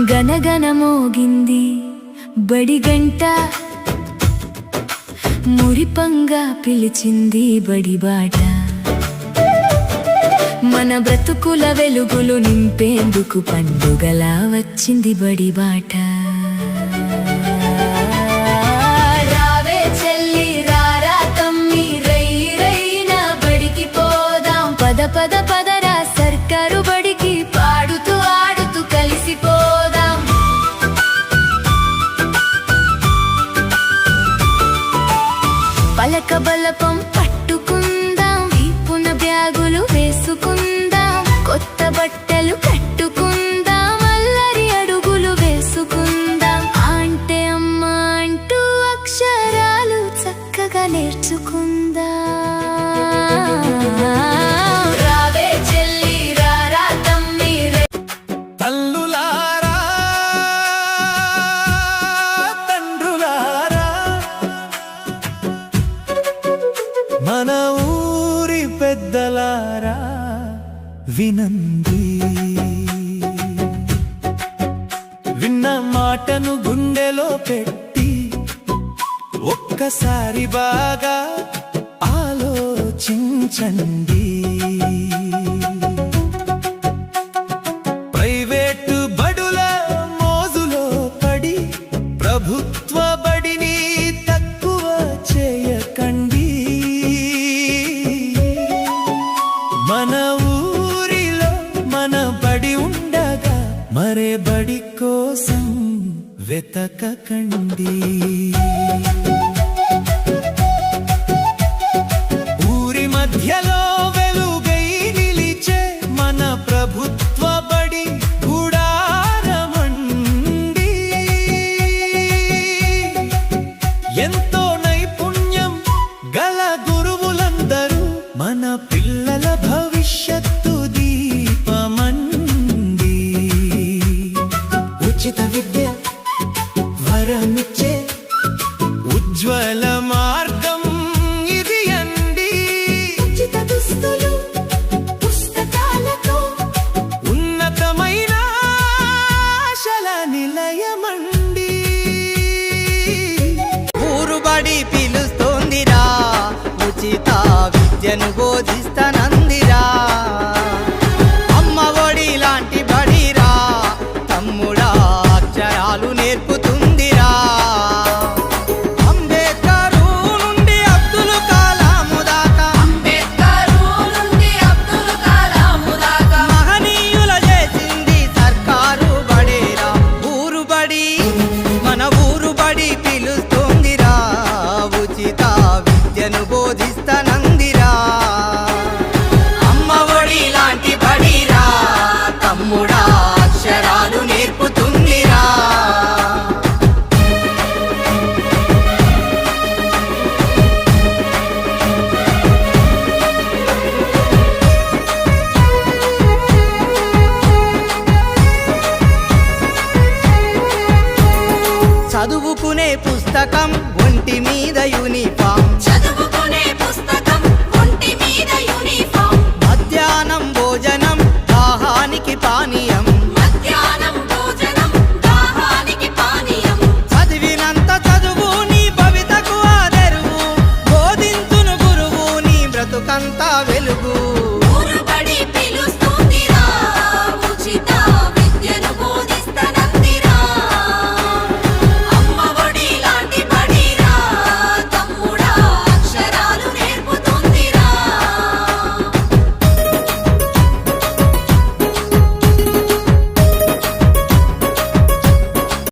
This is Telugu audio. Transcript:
గనగన మోగింది బడిగంట, మురిపంగా పిలిచింది బడిబాట. మన బ్రతుకుల వెలుగులు నింపేందుకు పండుగలా వచ్చింది బడిబాట. రావే చెల్లి రారా తమ్మి, రై రైన బడికి పోదాం. పద పద పదరా సర్కారు బడికి, పాడుతూ ఆడుతూ కలిసిపోదాం. పలక బలపం పట్టుకుందాం, వీపున బ్యాగులు వేసుకుందాం. కొత్త బట్టలు కట్టుకుందాం, అల్లరి అడుగులు వేసుకుందాం. అంటే అమ్మ అంటూ అక్షరాలు చక్కగా నేర్చుకుందాం. రావే చెల్లి రారా తమ్మి, తల్లులారా తండ్రులారా, మన ఊరి పెద్దలారా వినండి. విన్న మాటను గుండెలో పెట్టి ఒక్కసారి బాగా ఆలోచించండి. ప్రైవేటు బడుల మోజులో పడి ప్రభుత్వ బడిని తక్కువ చేయకండి. మన ఊరిలో మన బడి ఉండగా మరే బడి కోసం వెతకకండి. ఊరి మధ్యలో వెలుగై నిలిచే మన ప్రభుత్వ బడి గుడారమండి. ఎంతో నైపుణ్యం గల గురువులందరూ మన పిల్లల భవిష్యత్తు దీపమండి. ఉచిత విద్య వరమిచ్చే ఉజ్వల మార్గం ఇది అండి. ఉచిత దుస్తులు పుస్తకాలతో ఉన్నతమైన ఆశల నిలయమండి. ఊరుబడి పిలుస్తోందిరా, ఉచిత విద్యను బోధిస్తానందిరా. అమ్మ ఒడి లాంటి బడిరా, తమ్ముడా అక్షరాలు నేర్పుతుందిరా. అంబేద్కరు నుండి అబ్దుల్ కలాము దాకా, మహనీయుల చేసింది సర్కారు బడేరా. ఊరుబడి మన ఊరుబడి పిలుస్తోందిరా, ఉచిత విద్యను బోధిస్తానందిరా. అమ్మ ఒడి లాంటి బడిరా, తమ్ముడా అక్షరాలు నేర్పుతుందిరా. చదువుకునే పుస్తకం, ఒంటి మీద యూనిఫామ్,